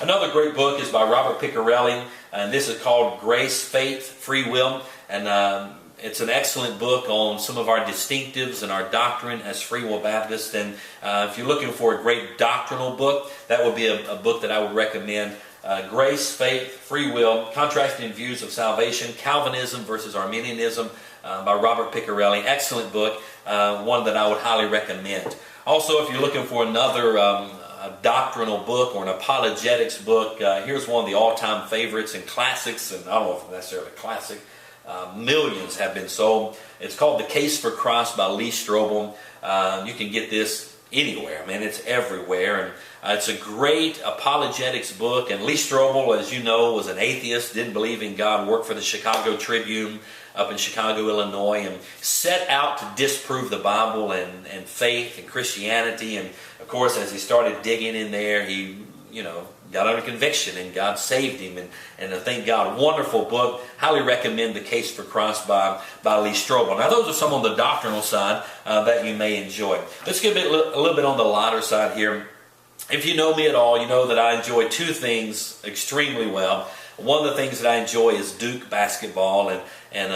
Another great book is by Robert Piccarelli, and this is called Grace, Faith, Free Will. And it's an excellent book on some of our distinctives and our doctrine as Free Will Baptists. And if you're looking for a great doctrinal book, that would be a book that I would recommend. Grace, Faith, Free Will, Contrasting Views of Salvation, Calvinism versus Arminianism by Robert Piccarelli. Excellent book, one that I would highly recommend. Also, if you're looking for another a doctrinal book or an apologetics book, here's one of the all-time favorites and classics, and I don't know if it's necessarily a classic. Millions have been sold. It's called The Case for Christ by Lee Strobel. You can get this anywhere. I mean, it's everywhere. And it's a great apologetics book. And Lee Strobel, as you know, was an atheist, didn't believe in God, worked for the Chicago Tribune up in Chicago, Illinois, and set out to disprove the Bible and faith and Christianity. And, of course, as he started digging in there, he, got under conviction, and God saved him. And thank God, wonderful book. Highly recommend The Case for Christ by Lee Strobel. Now, those are some on the doctrinal side that you may enjoy. Let's get a little bit on the lighter side here. If you know me at all, you know that I enjoy two things extremely well. One of the things that I enjoy is Duke basketball, and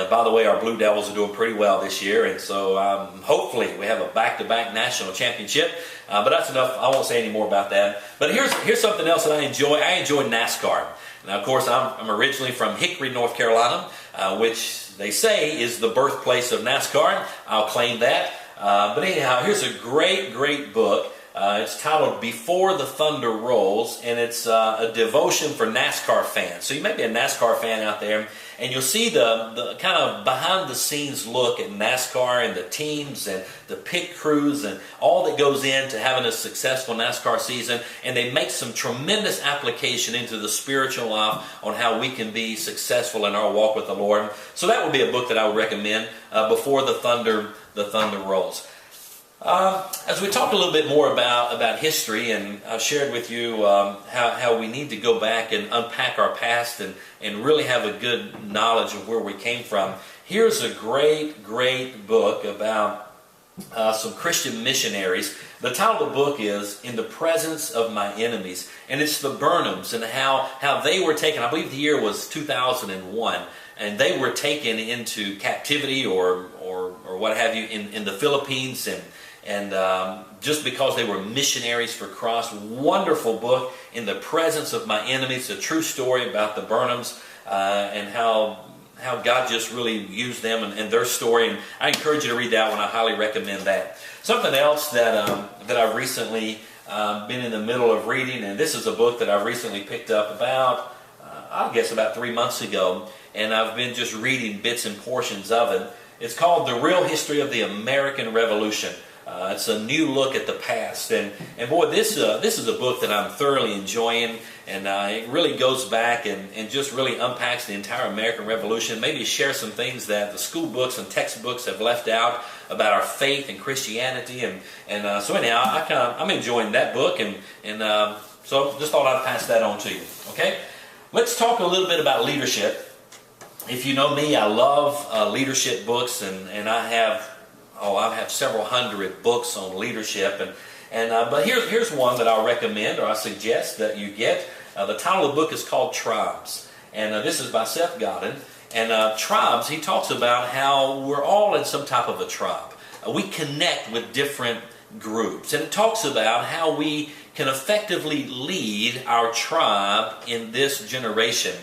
by the way, our Blue Devils are doing pretty well this year, and so hopefully we have a back-to-back national championship. But that's enough. I won't say any more about that. But here's something else that I enjoy. I enjoy NASCAR. Now, of course, I'm originally from Hickory, North Carolina, which they say is the birthplace of NASCAR. I'll claim that. But anyhow, here's a great book. It's titled Before the Thunder Rolls, and it's a devotion for NASCAR fans. So you may be a NASCAR fan out there, and you'll see the kind of behind-the-scenes look at NASCAR and the teams and the pit crews and all that goes into having a successful NASCAR season. And they make some tremendous application into the spiritual life on how we can be successful in our walk with the Lord. So that would be a book that I would recommend, Before the Thunder Rolls. As we talked a little bit more about history, and I've shared with you how we need to go back and unpack our past and really have a good knowledge of where we came from, here's a great book about some Christian missionaries. The title of the book is In the Presence of My Enemies, and it's the Burnhams and how they were taken. I believe the year was 2001. And they were taken into captivity or what have you in the Philippines, and just because they were missionaries for Christ. Wonderful book, In the Presence of My Enemies, a true story about the Burnhams and how God just really used them and their story. And I encourage you to read that one. I highly recommend that. Something else that I've recently been in the middle of reading, and this is a book that I've recently picked up about 3 months ago. And I've been just reading bits and portions of it. It's called The Real History of the American Revolution. It's a new look at the past. And boy, this is a book that I'm thoroughly enjoying. And it really goes back and just really unpacks the entire American Revolution. Maybe share some things that the school books and textbooks have left out about our faith and Christianity. And so anyhow, I'm enjoying that book. And so just thought I'd pass that on to you. Okay? Let's talk a little bit about leadership. If you know me, I love leadership books, and I have several hundred books on leadership, but here's one that I'll recommend, or I suggest that you get. The title of the book is called Tribes, and this is by Seth Godin. And Tribes, he talks about how we're all in some type of a tribe. We connect with different groups, and it talks about how we can effectively lead our tribe in this generation.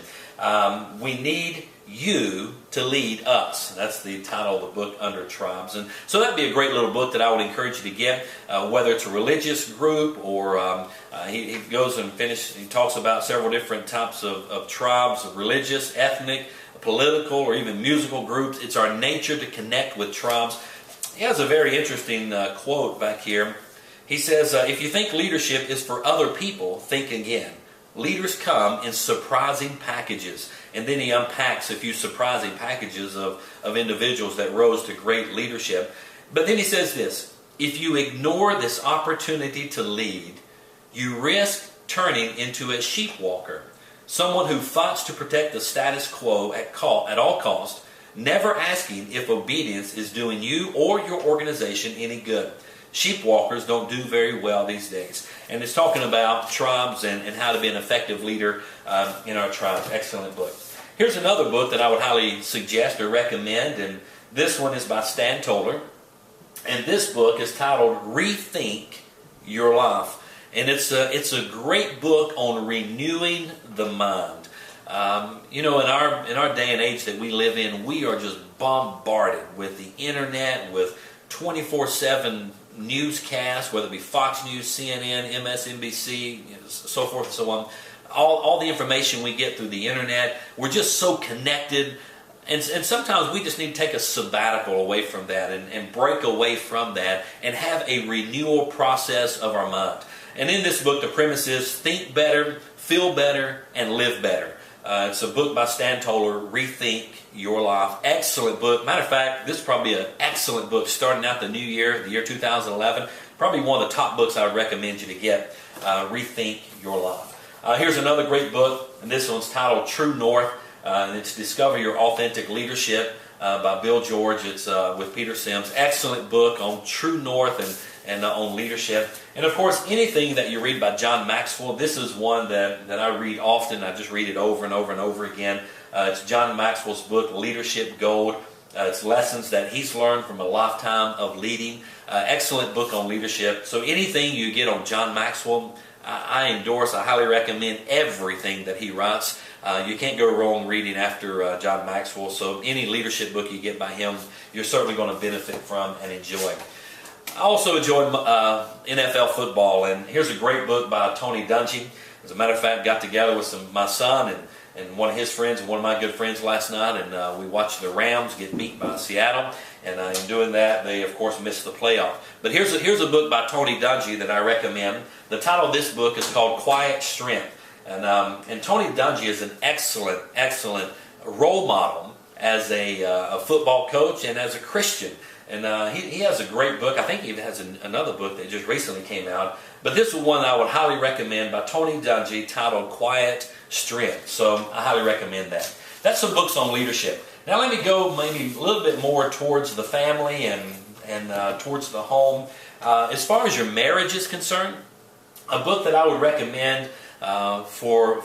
We need you to lead us. That's the title of the book, Under Tribes. And so that'd be a great little book that I would encourage you to get, whether it's a religious group or he goes and he talks about several different types of tribes, religious, ethnic, political, or even musical groups. It's our nature to connect with tribes. He has a very interesting quote back here. He says, if you think leadership is for other people, think again. Leaders come in surprising packages. And then he unpacks a few surprising packages of individuals that rose to great leadership. But then he says this: if you ignore this opportunity to lead, you risk turning into a sheep walker, someone who fights to protect the status quo at all costs, never asking if obedience is doing you or your organization any good. sheep walkers don't do very well these days. And it's talking about tribes and how to be an effective leader in our tribes. Excellent book. Here's another book that I would highly suggest or recommend, and this one is by Stan Toller. And this book is titled Rethink Your Life. And it's a great book on renewing the mind. In our day and age that we live in, we are just bombarded with the internet, with 24/7 newscasts, whether it be Fox News, CNN, MSNBC, so forth and so on. All the information we get through the internet, we're just so connected. And sometimes we just need to take a sabbatical away from that and break away from that and have a renewal process of our mind. And in this book, the premise is think better, feel better, and live better. It's a book by Stan Toller, Rethink Your Life. Excellent book. Matter of fact, this is probably an excellent book starting out the new year, the year 2011. Probably one of the top books I would recommend you to get, Rethink Your Life. Here's another great book, and this one's titled True North. And it's Discover Your Authentic Leadership by Bill George. It's with Peter Sims. Excellent book on True North and on leadership. And of course, anything that you read by John Maxwell, this is one that I read often. I just read it over and over and over again. It's John Maxwell's book, Leadership Gold. It's lessons that he's learned from a lifetime of leading. Excellent book on leadership. So anything you get on John Maxwell, I endorse, I highly recommend everything that he writes. You can't go wrong reading after John Maxwell. So any leadership book you get by him, you're certainly going to benefit from and enjoy. I also enjoy NFL football, and here's a great book by Tony Dungy. As a matter of fact, got together with my son and one of his friends and one of my good friends last night, and we watched the Rams get beat by Seattle. And in doing that, they of course missed the playoff. But here's a book by Tony Dungy that I recommend. The title of this book is called Quiet Strength. And Tony Dungy is an excellent role model as a football coach and as a Christian. And he has a great book. I think he has another book that just recently came out. But this is one I would highly recommend by Tony Dungy titled Quiet Strength. So I highly recommend that. That's some books on leadership. Now let me go maybe a little bit more towards the family and towards the home. As far as your marriage is concerned, a book that I would recommend for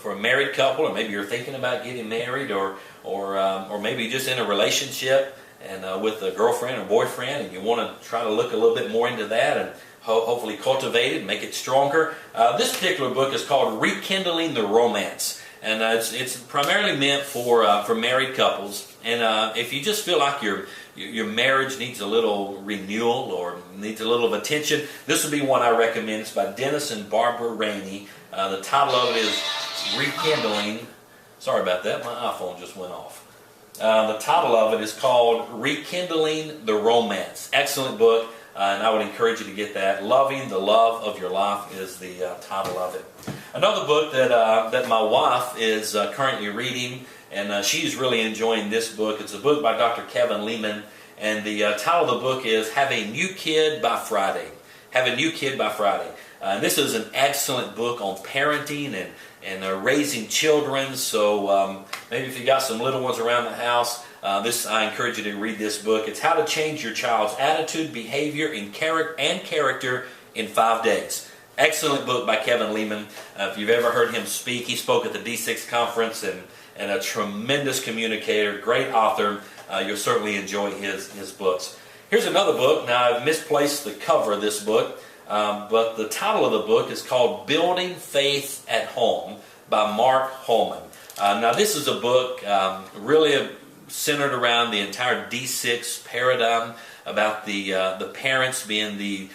a married couple, or maybe you're thinking about getting married, or maybe just in a relationship and with a girlfriend or boyfriend, and you want to try to look a little bit more into that and hopefully cultivate it, make it stronger. This particular book is called Rekindling the Romance, and it's primarily meant for married couples. And if you just feel like your marriage needs a little renewal or needs a little of attention, this would be one I recommend. It's by Dennis and Barbara Rainey. The title of it is Rekindling. Sorry about that, my iPhone just went off. The title of it is called Rekindling the Romance. Excellent book, and I would encourage you to get that. Loving the Love of Your Life is the title of it. Another book that my wife is currently reading, and she's really enjoying this book. It's a book by Dr. Kevin Leman, and the title of the book is Have a New Kid by Friday. Have a New Kid by Friday. This is an excellent book on parenting and raising children. So maybe if you got some little ones around the house, I encourage you to read this book. It's How to Change Your Child's Attitude, Behavior, and Character in 5 Days. Excellent book by Kevin Leman. If you've ever heard him speak, he spoke at the D6 conference and a tremendous communicator, great author. You'll certainly enjoy his books. Here's another book. Now, I've misplaced the cover of this book, but the title of the book is called Building Faith at Home by Mark Holman. Now, this is a book really centered around the entire D6 paradigm about the parents being the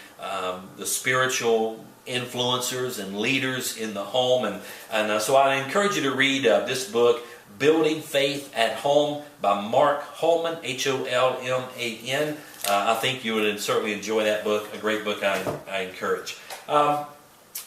spiritual influencers and leaders in the home. And so I encourage you to read this book, Building Faith at Home by Mark Holman, Holman. I think you would certainly enjoy that book, a great book I encourage.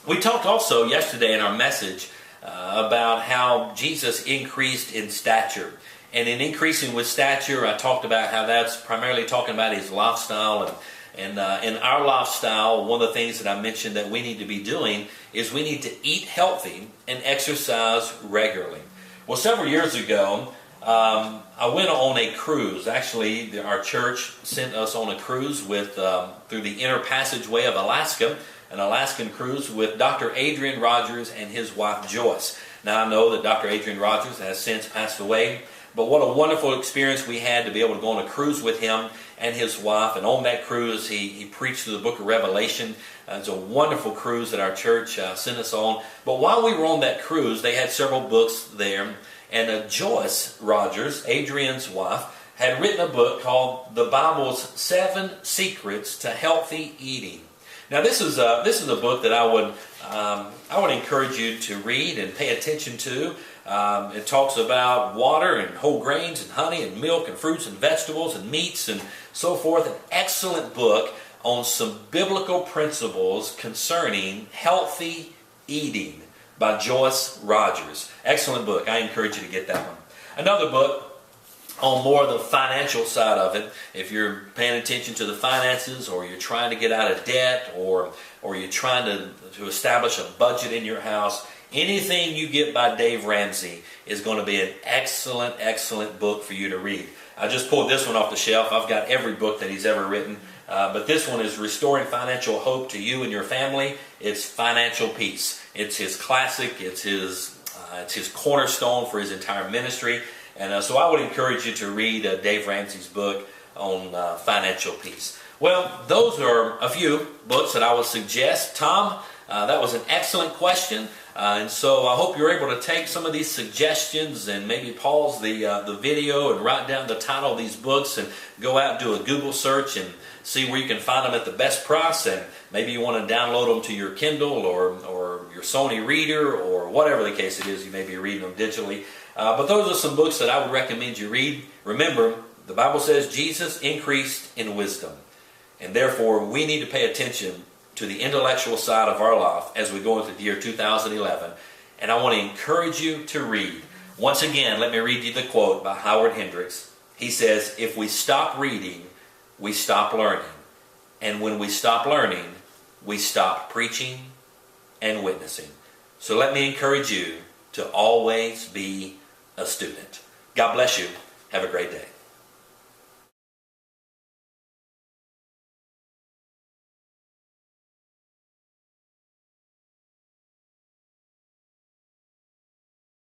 We talked also yesterday in our message about how Jesus increased in stature. And in increasing with stature, I talked about how that's primarily talking about his lifestyle. And in our lifestyle, one of the things that I mentioned that we need to be doing is we need to eat healthy and exercise regularly. Well, several years ago, I went on a cruise. Actually, our church sent us on a cruise with through the inner passageway of Alaska, an Alaskan cruise with Dr. Adrian Rogers and his wife Joyce. Now I know that Dr. Adrian Rogers has since passed away, but what a wonderful experience we had to be able to go on a cruise with him and his wife. And on that cruise, he preached through the book of Revelation. It's a wonderful cruise that our church sent us on. But while we were on that cruise, they had several books there. And Joyce Rogers, Adrian's wife, had written a book called The Bible's 7 Secrets to Healthy Eating. Now this is a book that I would encourage you to read and pay attention to. It talks about water and whole grains and honey and milk and fruits and vegetables and meats and so forth. An excellent book on some biblical principles concerning healthy eating by Joyce Rogers. Excellent book. I encourage you to get that one. Another book on more of the financial side of it. If you're paying attention to the finances, or you're trying to get out of debt, or you're trying to establish a budget in your house, anything you get by Dave Ramsey is going to be an excellent, excellent book for you to read. I just pulled this one off the shelf. I've got every book that he's ever written, but this one is Restoring Financial Hope to You and Your Family. It's financial peace. It's his classic. It's his cornerstone for his entire ministry. And so I would encourage you to read Dave Ramsey's book on financial peace. Well, those are a few books that I would suggest. Tom, that was an excellent question. And so I hope you're able to take some of these suggestions and maybe pause the video and write down the title of these books and go out and do a Google search and see where you can find them at the best price. And maybe you want to download them to your Kindle or your Sony Reader, or whatever the case it is. You may be reading them digitally. But those are some books that I would recommend you read. Remember, the Bible says Jesus increased in wisdom. And therefore, we need to pay attention to the intellectual side of our life as we go into the year 2011. And I want to encourage you to read. Once again, let me read you the quote by Howard Hendricks. He says, "If we stop reading, we stop learning. And when we stop learning, we stop preaching and witnessing." So let me encourage you to always be a student. God bless you. Have a great day.